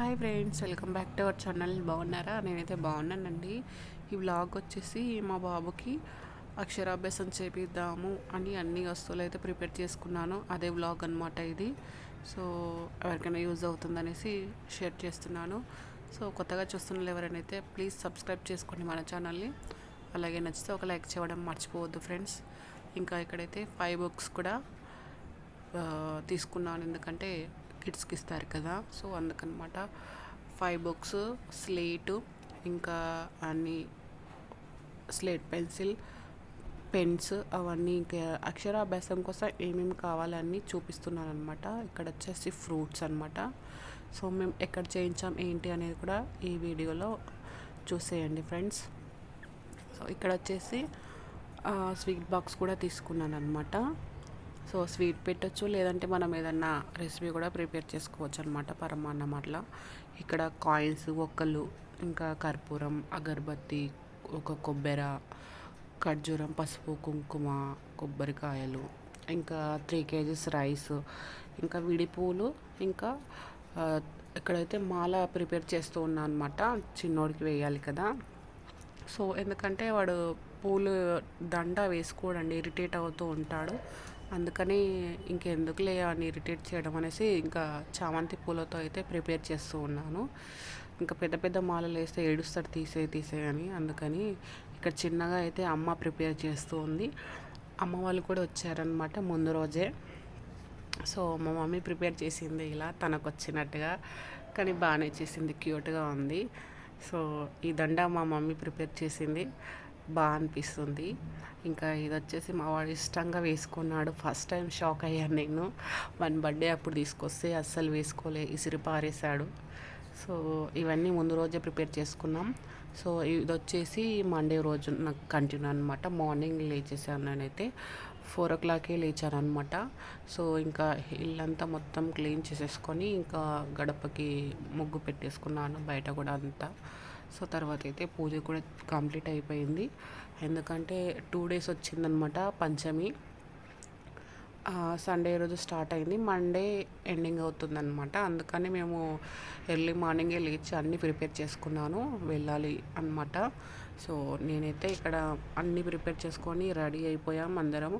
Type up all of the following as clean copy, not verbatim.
Hi friends, welcome back to our channel. బాగున్నారా? నేనైతే బాగున్నానండి. ఈ వ్లాగ్ వచ్చేసి మా బాబుకి అక్షరాభ్యాసం చేపిద్దాము అని అన్ని వస్తువులు అయితే ప్రిపేర్ చేసుకున్నాను. అదే వ్లాగ్ అనమాట ఇది. సో ఎవరికైనా యూజ్ అవుతుందనేసి షేర్ చేస్తున్నాను. సో కొత్తగా చూస్తున్న ఎవరైనా ప్లీజ్ సబ్స్క్రైబ్ చేసుకోండి మన ఛానల్ని. అలాగే నచ్చితే ఒక లైక్ చేయడం మర్చిపోవద్దు ఫ్రెండ్స్. ఇంకా ఇక్కడైతే 5 బుక్స్ కూడా తీసుకున్నాను, ఎందుకంటే కిడ్స్కి ఇస్తారు కదా. సో అందుకనమాట 5 బుక్స్, స్లేటు, ఇంకా అన్ని స్లేట్ పెన్సిల్, పెన్స్, అవన్నీ ఇంకా అక్షరాభ్యాసం కోసం ఏమేమి కావాలన్నీ చూపిస్తున్నాను అనమాట. ఇక్కడ వచ్చేసి ఫ్రూట్స్ అనమాట. సో మేము ఎక్కడ చేయించాం ఏంటి అనేది కూడా ఈ వీడియోలో చూసేయండి ఫ్రెండ్స్. సో ఇక్కడ వచ్చేసి స్వీట్ బాక్స్ కూడా తీసుకున్నాను అనమాట. సో స్వీట్ పెట్టచ్చు, లేదంటే మనం ఏదన్నా రెసిపీ కూడా ప్రిపేర్ చేసుకోవచ్చు అనమాట, పరమాన్నం అట్లా. ఇక్కడ కాయిన్స్, ఒక్కలు, ఇంకా కర్పూరం, అగరబత్తి, ఒక కొబ్బరి, ఖర్జూరం, పసుపు, కుంకుమ, కొబ్బరికాయలు, ఇంకా 3 kgs రైస్, ఇంకా విడి పూలు, ఇంకా ఇక్కడైతే మాల ప్రిపేర్ చేస్తూ ఉన్నా అనమాట. చిన్నోడికి వేయాలి కదా. సో ఎందుకంటే వాడు పూలు దండ వేసుకోడండి, ఇరిటేట్ అవుతూ ఉంటాడు. అందుకని ఇంకెందుకులే అని ఇరిటేట్ చేయడం అనేసి ఇంకా చామంతి పూలతో అయితే ప్రిపేర్ చేస్తూ ఉన్నాను. ఇంకా పెద్ద పెద్ద మాలలు వేస్తే ఏడుస్తాడు, తీసేయని. అందుకని ఇక్కడ చిన్నగా అయితే అమ్మ ప్రిపేర్ చేస్తూ ఉంది. అమ్మ వాళ్ళు కూడా వచ్చారనమాట ముందు రోజే. సో మా మమ్మీ ప్రిపేర్ చేసింది ఇలా తనకు వచ్చినట్టుగా, కానీ బాగానే చేసింది, క్యూట్గా ఉంది. సో ఈ దండ మా మమ్మీ ప్రిపేర్ చేసింది, బాగా అనిపిస్తుంది. ఇంకా ఇది వచ్చేసి మా వాడు ఇష్టంగా వేసుకున్నాడు. ఫస్ట్ టైం షాక్ అయ్యాను నేను. మన బర్త్డే అప్పుడు తీసుకొస్తే అస్సలు వేసుకోలే, ఇసిరి పారేశాడు. సో ఇవన్నీ ముందు రోజే ప్రిపేర్ చేసుకున్నాం. సో ఇది వచ్చేసి మండే రోజు నాకు కంటిన్యూ అనమాట. మార్నింగ్ లేచేసాను నేనైతే 4 o'clockకే లేచాను అనమాట. సో ఇంకా ఇల్లంతా మొత్తం క్లీన్ చేసేసుకొని ఇంకా గడపకి ముగ్గు పెట్టేసుకున్నాను, బయట కూడా అంతా. సో తర్వాత అయితే పూజ కూడా కంప్లీట్ అయిపోయింది, ఎందుకంటే 2 days వచ్చిందనమాట పంచమి. సండే రోజు స్టార్ట్ అయింది, మండే ఎండింగ్ అవుతుందన్నమాట. అందుకని మేము ఎర్లీ మార్నింగే లేచి అన్నీ ప్రిపేర్ చేసుకున్నాను, వెళ్ళాలి అనమాట. సో నేనైతే ఇక్కడ అన్నీ ప్రిపేర్ చేసుకొని రెడీ అయిపోయాం అందరం.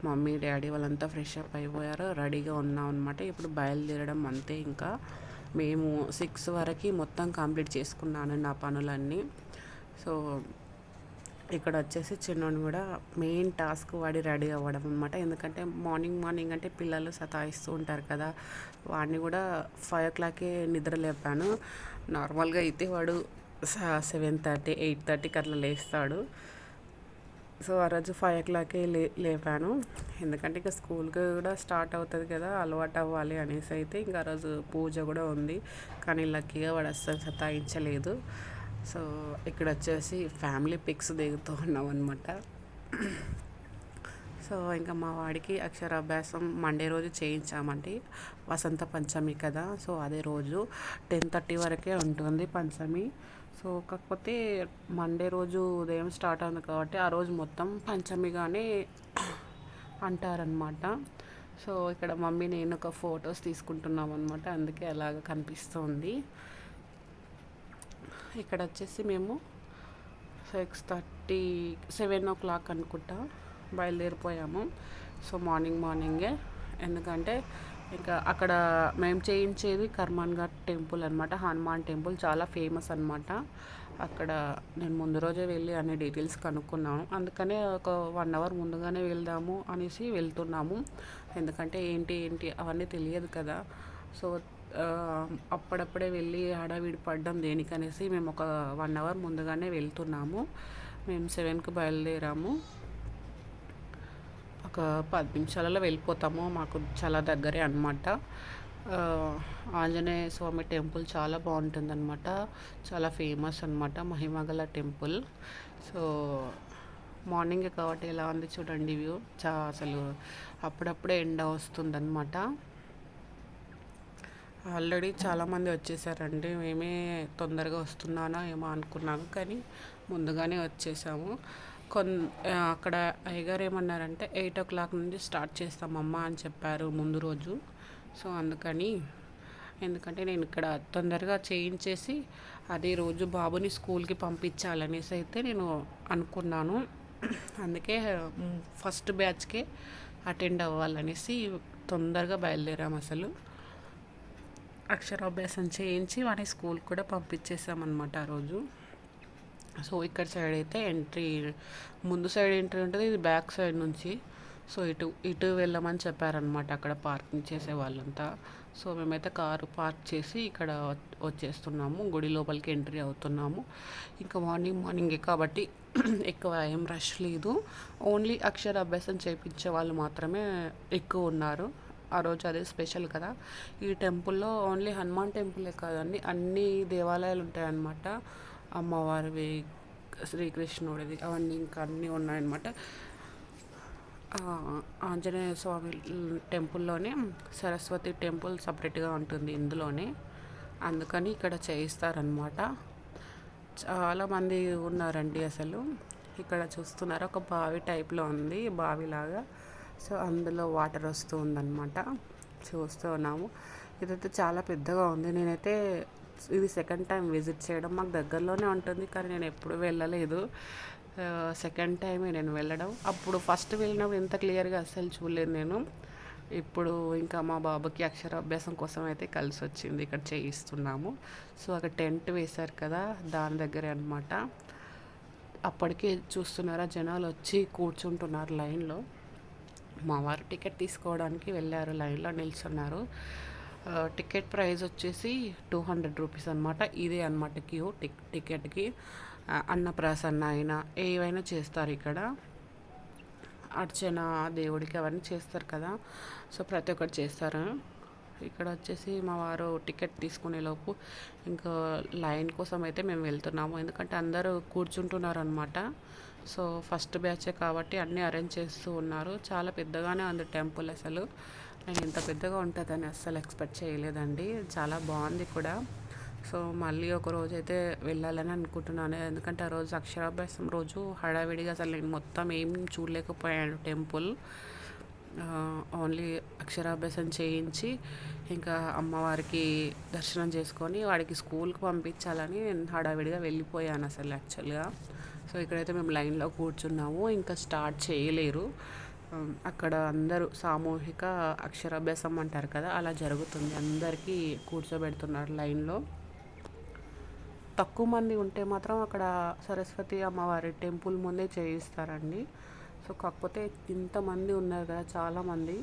మమ్మీ డాడీ వాళ్ళంతా ఫ్రెష్ అప్ అయిపోయారు, రెడీగా ఉన్నాం అనమాట. ఇప్పుడు బయలుదేరడం అంతే. ఇంకా మేము 6 వరకు మొత్తం కంప్లీట్ చేసుకున్నాను నా పనులన్నీ. సో ఇక్కడ వచ్చేసి చిన్నోని కూడా మెయిన్ టాస్క్ వాడి రెడీ అవ్వడం అనమాట. ఎందుకంటే మార్నింగ్ అంటే పిల్లలు సతాయిస్తూ ఉంటారు కదా. వాడిని కూడా 5 o'clockకే నిద్ర లేపాను. నార్మల్గా అయితే వాడు 7:30, 8:30కి అట్లా లేస్తాడు. సో ఆ రోజు 5 o'clockకే లేపాను, ఎందుకంటే ఇక స్కూల్కి కూడా స్టార్ట్ అవుతుంది కదా, అలవాటు అవ్వాలి అనేసి. అయితే ఇంకా ఆ రోజు పూజ కూడా ఉంది, కానీ లక్కీగా వాడు అస్సలు సతాయించలేదు. సో ఇక్కడ వచ్చేసి ఫ్యామిలీ పిక్స్ దిగుతూ ఉన్నాం అనమాట. సో ఇంకా మా వాడికి అక్షరాభ్యాసం మండే రోజు చేయించామండి, వసంత పంచమి కదా. సో అదే రోజు 10:30 వరకే ఉంటుంది పంచమి. సో కాకపోతే మండే రోజు ఉదయం స్టార్ట్ అయింది కాబట్టి ఆ రోజు మొత్తం పంచమిగానే అంటారనమాట. సో ఇక్కడ మమ్మీ నేను ఒక ఫొటోస్ తీసుకుంటున్నాం అనమాట, అందుకే అలాగ కనిపిస్తుంది. ఇక్కడ వచ్చేసి మేము 6:30, 7 o'clock అనుకుంటా బయలుదేరిపోయాము. సో మార్నింగే, ఎందుకంటే ఇంకా అక్కడ మేము చేయించేది కర్మాన్ ఘాట్ టెంపుల్ అనమాట, హనుమాన్ టెంపుల్ చాలా ఫేమస్ అనమాట. అక్కడ నేను ముందు రోజే వెళ్ళి అన్ని డీటెయిల్స్ కనుక్కున్నాను, అందుకనే ఒక 1 hour ముందుగానే వెళ్దాము అనేసి వెళ్తున్నాము. ఎందుకంటే ఏంటి అవన్నీ తెలియదు కదా. సో అప్పుడప్పుడే వెళ్ళి హడావిడి పడ్డం దేనికనేసి మేము ఒక 1 hour ముందుగానే వెళ్తున్నాము. మేము 7కి బయలుదేరాము, ఒక 10 నిమిషాలలో వెళ్ళిపోతాము, మాకు చాలా దగ్గరే అనమాట. ఆంజనేయ స్వామి టెంపుల్ చాలా బాగుంటుందన్నమాట, చాలా ఫేమస్ అనమాట, మహిమగల టెంపుల్. సో మార్నింగ్ కాబట్టి ఎలా ఉంది చూడండి వ్యూ, అసలు అప్పుడప్పుడే ఎండ వస్తుందన్నమాట. ఆల్రెడీ చాలామంది వచ్చేసారండి, మేమే తొందరగా వస్తున్నానా ఏమో అనుకున్నాను, కానీ ముందుగానే వచ్చేసాము. అక్కడ అయ్యగారు ఏమన్నారంటే 8 o'clock నుండి స్టార్ట్ చేస్తామమ్మా అని చెప్పారు ముందు రోజు. సో అందుకని ఎందుకంటే నేను ఇక్కడ తొందరగా చేయించేసి అదే రోజు బాబుని స్కూల్కి పంపించాలనేసి అయితే నేను అనుకున్నాను. అందుకే ఫస్ట్ బ్యాచ్కే అటెండ్ అవ్వాలనేసి తొందరగా బయలుదేరాం. అసలు అక్షరాభ్యాసం చేయించి వాడిని స్కూల్కి కూడా పంపించేసామన్నమాట ఆ రోజు. సో ఇక్కడ సైడ్ అయితే ఎంట్రీ, ముందు సైడ్ ఎంట్రీ ఉంటుంది, ఇది బ్యాక్ సైడ్ నుంచి. సో ఇటు ఇటు వెళ్ళమని చెప్పారనమాట అక్కడ పార్కింగ్ చేసే వాళ్ళంతా. సో మేమైతే కారు పార్క్ చేసి ఇక్కడ వచ్చేస్తున్నాము, గుడి లోపలికి ఎంట్రీ అవుతున్నాము. ఇంకా మార్నింగే కాబట్టి ఎక్కువ ఏం రష్ లేదు. ఓన్లీ అక్షరాభ్యాసం చేయించే వాళ్ళు మాత్రమే ఎక్కువ ఉన్నారు ఆ రోజు. అదే స్పెషల్ కదా ఈ టెంపుల్లో. ఓన్లీ హనుమాన్ టెంపులే కాదండి, అన్ని దేవాలయాలు ఉంటాయన్నమాట. అమ్మవారివి, శ్రీకృష్ణుడిది, అవన్నీ ఇంకా అన్నీ ఉన్నాయన్నమాట. ఆంజనేయ స్వామి టెంపుల్లోనే సరస్వతి టెంపుల్ సపరేట్గా ఉంటుంది ఇందులోనే, అందుకని ఇక్కడ చేయిస్తారనమాట. చాలామంది ఉన్నారండి అసలు. ఇక్కడ చూస్తున్నారు, ఒక బావి టైప్లో ఉంది, బావిలాగా. సో అందులో వాటర్ వస్తూ ఉందన్నమాట, చూస్తూ ఉన్నాము. ఇదైతే చాలా పెద్దగా ఉంది. నేనైతే ఇది సెకండ్ టైం విజిట్ చేయడం. మాకు దగ్గరలోనే ఉంటుంది కానీ నేను ఎప్పుడు వెళ్ళలేదు. సెకండ్ టైమే నేను వెళ్ళడం. అప్పుడు ఫస్ట్ వెళ్ళినప్పుడు ఇంత క్లియర్గా అస్సలు చూడలేదు నేను. ఇప్పుడు ఇంకా మా బాబుకి అక్షరాభ్యాసం కోసం అయితే కలిసి వచ్చింది, ఇక్కడ చేయిస్తున్నాము. సో అక్కడ టెంట్ వేశారు కదా, దాని దగ్గరే అనమాట. అప్పటికే చూస్తున్నారా, జనాలు వచ్చి కూర్చుంటున్నారు లైన్లో. మా వారు టికెట్ తీసుకోవడానికి వెళ్ళారు, లైన్లో నిల్చున్నారు. టికెట్ ప్రైస్ వచ్చేసి 200 రూపీస్ అనమాట. ఇదే అనమాట క్యూ టికెట్కి. అన్నప్రాసన్న అయినా ఏవైనా చేస్తారు ఇక్కడ. అర్చన దేవుడికి అవన్నీ చేస్తారు కదా, సో ప్రతి ఒక్కటి చేస్తారు. ఇక్కడ వచ్చేసి మా వారు టికెట్ తీసుకునేలోపు ఇంకా లైన్ కోసం అయితే మేము వెళ్తున్నాము, ఎందుకంటే అందరూ కూర్చుంటున్నారు అనమాట. సో ఫస్ట్ బ్యాచే కాబట్టి అన్నీ అరేంజ్ చేస్తూ ఉన్నారు. చాలా పెద్దగానే ఉంది టెంపుల్. అసలు నేను ఇంత పెద్దగా ఉంటుందని అస్సలు ఎక్స్పెక్ట్ చేయలేదండి. చాలా బాగుంది కూడా. సో మళ్ళీ ఒక రోజు అయితే వెళ్ళాలని అనుకుంటున్నాను, ఎందుకంటే ఆ రోజు అక్షరాభ్యాసం రోజు హడావిడిగా అసలు నేను మొత్తం ఏం చూడలేకపోయాను టెంపుల్. ఓన్లీ అక్షరాభ్యాసం చేయించి ఇంకా అమ్మవారికి దర్శనం చేసుకొని వాడికి స్కూల్కి పంపించాలని నేను హడావిడిగా వెళ్ళిపోయాను అసలు యాక్చువల్గా. సో ఇక్కడైతే మేము లైన్లో కూర్చున్నాము, ఇంకా స్టార్ట్ చేయలేరు. అక్కడ అందరూ సామూహిక అక్షరాభ్యాసం అంటారు కదా, అలా జరుగుతుంది. అందరికీ కూర్చోబెడుతున్నారు లైన్లో. తక్కువ మంది ఉంటే మాత్రం అక్కడ సరస్వతి అమ్మవారి టెంపుల్ ముందే చేయిస్తారండి. సో కాకపోతే ఇంతమంది ఉన్నారు కదా, చాలామంది,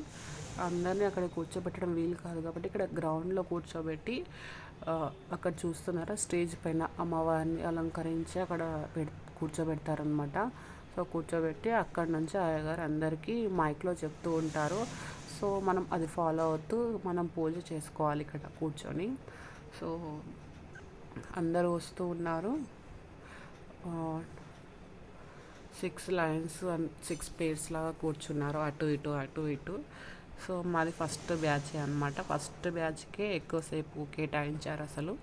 అందరినీ అక్కడ కూర్చోబెట్టడం వీలు కాదు కాబట్టి ఇక్కడ గ్రౌండ్లో కూర్చోబెట్టి అక్కడ చూస్తున్నారా, స్టేజ్ పైన అమ్మవారిని అలంకరించి అక్కడ కూర్చోబెడతారనమాట. సో కూర్చోబెట్టి అక్కడ నుంచి అయ్యగారు అందరికీ మైక్లో చెప్తూ ఉంటారు. సో మనం అది ఫాలో అవుతూ మనం పూజ చేసుకోవాలి ఇక్కడ కూర్చొని. సో అందరూ వస్తూ ఉన్నారు. 6 లైన్స్ 6 పేర్స్ లాగా కూర్చున్నారు, అటు ఇటు అటు ఇటు. సో మాది ఫస్ట్ బ్యాచ్ అనమాట. ఫస్ట్ బ్యాచ్కే ఎక్కువసేపు కేటాయించారు అసలు.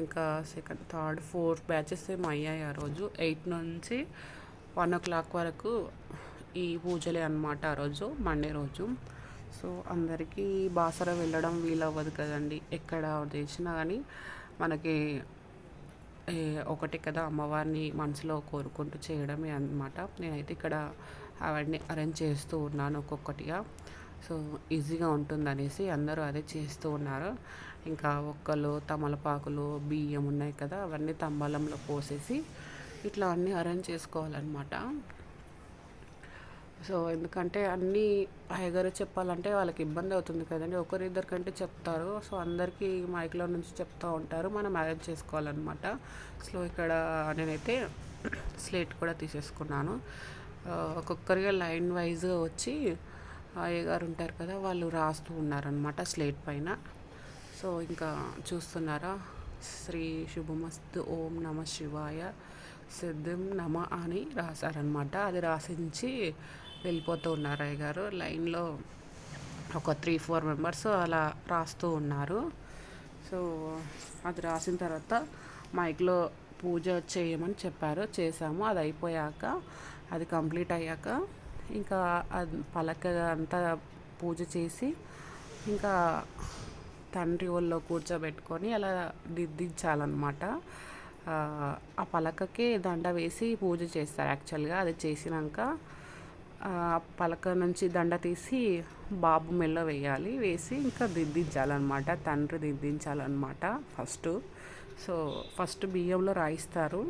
ఇంకా సెకండ్, థర్డ్, 4 బ్యాచెస్ ఏమో అయ్యాయి ఆ రోజు. 8 నుంచి 1 o'clock వరకు ఈ పూజలే అనమాట ఆ రోజు, మండే రోజు. సో అందరికీ బాసర వెళ్ళడం వీలవ్వదు కదండి, ఎక్కడ చేసినా కానీ మనకి ఒకటి కదా, అమ్మవారిని మనసులో కోరుకుంటూ చేయడమే అన్నమాట. నేనైతే ఇక్కడ అవన్నీ అరేంజ్ చేస్తూ ఉన్నాను ఒక్కొక్కటిగా. సో ఈజీగా ఉంటుందనేసి అందరూ అదే చేస్తూ ఉన్నారు. ఇంకా ఒక్కలు, తమలపాకులు, బియ్యం ఉన్నాయి కదా, అవన్నీ తంబాలంలో పోసేసి ఇట్లా అన్నీ అరేంజ్ చేసుకోవాలన్నమాట. సో ఎందుకంటే అన్నీ అయ్యగారు చెప్పాలంటే వాళ్ళకి ఇబ్బంది అవుతుంది కదండి, ఒకరిద్దరి కంటే చెప్తారు. సో అందరికీ మైక్లో నుంచి చెప్తూ ఉంటారు, మనం అరేంజ్ చేసుకోవాలన్నమాట. సో ఇక్కడ నేనైతే స్లేట్ కూడా తీసేసుకున్నాను. ఒక్కొక్కరిగా లైన్ వైజ్గా వచ్చి అయ్యగారు ఉంటారు కదా, వాళ్ళు రాస్తూ ఉన్నారనమాట స్లేట్ పైన. సో ఇంకా చూస్తున్నారా, శ్రీ శుభమస్తు ఓం నమ శివాయ సిద్ధిం నమ అని రాశారనమాట. అది రాసించి వెళ్ళిపోతూ ఉన్నారు అయ్యగారు. లైన్లో ఒక 3-4 మెంబర్స్ అలా రాస్తూ ఉన్నారు. సో అది రాసిన తర్వాత మైక్లో పూజ చేయమని చెప్పారు, చేసాము. అది అయిపోయాక, అది కంప్లీట్ అయ్యాక ఇంకా అది పలక అంతా పూజ చేసి ఇంకా తండ్రి ఒళ్ళో కూర్చోబెట్టుకొని అలా దిద్దించాలన్నమాట. ఆ పలకకే దండ వేసి పూజ చేస్తారు యాక్చువల్గా. అది చేసినాక పలక నుంచి దండ తీసి బాబు మెల్ల వేయాలి. వేసి ఇంకా దిద్దించాలన్నమాట. తండ్రి దిద్దించాలన్నమాట ఫస్ట్. సో ఫస్ట్ బియ్యంలో రాయిస్తారు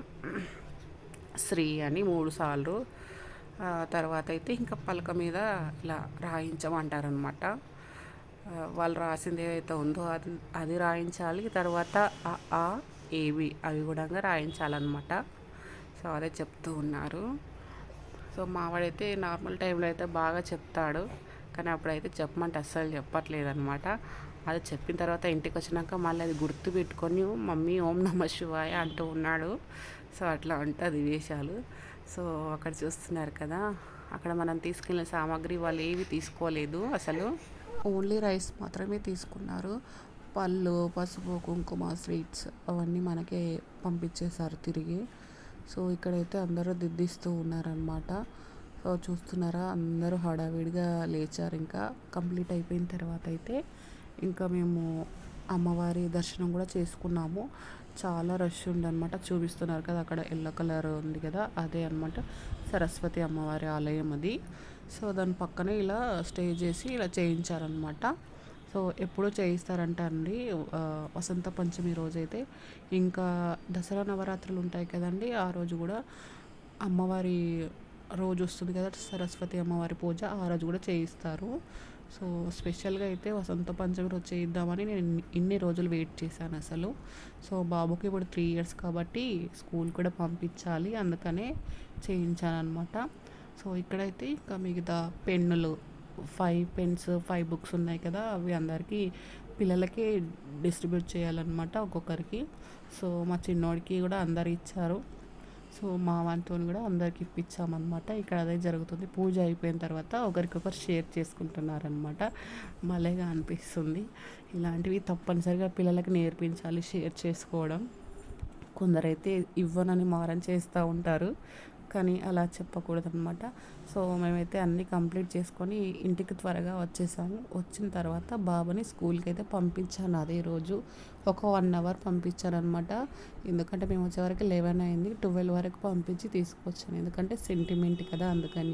శ్రీ అని 3 సార్లు. తర్వాత అయితే ఇంకా పలక మీద ఇలా రాయించమంటారనమాట. వాళ్ళు రాసింది ఏదైతే ఉందో అది రాయించాలి. తర్వాత ఆ ఏవి అవి కూడా రాయించాలన్నమాట. సో అదే చెప్తూ ఉన్నారు. సో మావాడైతే నార్మల్ టైంలో అయితే బాగా చెప్తాడు, కానీ అప్పుడైతే చెప్పమంటే అస్సలు చెప్పట్లేదన్నమాట. అది చెప్పిన తర్వాత ఇంటికి వచ్చినాక మళ్ళీ అది గుర్తు పెట్టుకొని మమ్మీ ఓం నమ శివాయ అంటూ ఉన్నాడు. సో అట్లా ఉంటుంది వేషాలు. సో అక్కడ చూస్తున్నారు కదా, అక్కడ మనం తీసుకెళ్ళిన సామాగ్రి వాళ్ళు ఏవి తీసుకోలేదు అసలు. ఓన్లీ రైస్ మాత్రమే తీసుకున్నారు. పళ్ళు, పసుపు, కుంకుమ, స్వీట్స్ అవన్నీ మనకే పంపించేశారు తిరిగి. సో ఇక్కడైతే అందరూ దిద్దిస్తూ ఉన్నారనమాట. సో చూస్తున్నారా, అందరూ హడావిడిగా లేచారు. ఇంకా కంప్లీట్ అయిపోయిన తర్వాత అయితే ఇంకా మేము అమ్మవారి దర్శనం కూడా చేసుకున్నాము. చాలా రష్ ఉందన్నమాట. చూపిస్తున్నారు కదా అక్కడ ఎల్లో కలర్ ఉంది కదా, అదే అనమాట సరస్వతి అమ్మవారి ఆలయం అది. సో దాని పక్కనే ఇలా స్టే చేసి ఇలా చేయించారనమాట. సో ఎప్పుడూ చేయిస్తారంట అండి వసంత పంచమి రోజైతే. ఇంకా దసరా నవరాత్రులు ఉంటాయి కదండి, ఆ రోజు కూడా అమ్మవారి రోజు వస్తుంది కదా సరస్వతి అమ్మవారి పూజ, ఆ రోజు కూడా చేయిస్తారు. సో స్పెషల్గా అయితే వసంత పంచమి రోజు చేయిద్దామని నేను ఇన్ని రోజులు వెయిట్ చేశాను అసలు. సో బాబుకి ఇప్పుడు 3 ఇయర్స్ కాబట్టి స్కూల్ కూడా పంపించాలి, అందుకనే చేయించాను అనమాట. సో ఇక్కడైతే ఇంకా మిగతా పెన్నులు 5 పెన్స్ 5 బుక్స్ ఉన్నాయి కదా, అవి అందరికీ పిల్లలకి డిస్ట్రిబ్యూట్ చేయాలన్నమాట ఒక్కొక్కరికి. సో మా చిన్నోడికి కూడా అందరు ఇచ్చారు. సో మా వంతుని కూడా అందరికి ఇప్పించామన్నమాట. ఇక్కడ అదే జరుగుతుంది. పూజ అయిపోయిన తర్వాత ఒకరికొకరు షేర్ చేసుకుంటున్నారనమాట. భలేగా అనిపిస్తుంది. ఇలాంటివి తప్పనిసరిగా పిల్లలకి నేర్పించాలి, షేర్ చేసుకోవడం. కొందరైతే ఇవ్వనని మారం చేస్తూ ఉంటారు, కానీ అలా చెప్పకూడదనమాట. సో మేమైతే అన్నీ కంప్లీట్ చేసుకొని ఇంటికి త్వరగా వచ్చేసాము. వచ్చిన తర్వాత బాబుని స్కూల్కి అయితే పంపించాను అదే రోజు. ఒక 1 అవర్ పంపించాను అనమాట. ఎందుకంటే మేము వచ్చేవరకు 11 అయింది. 12 వరకు పంపించి తీసుకొచ్చాను, ఎందుకంటే సెంటిమెంట్ కదా అందుకని.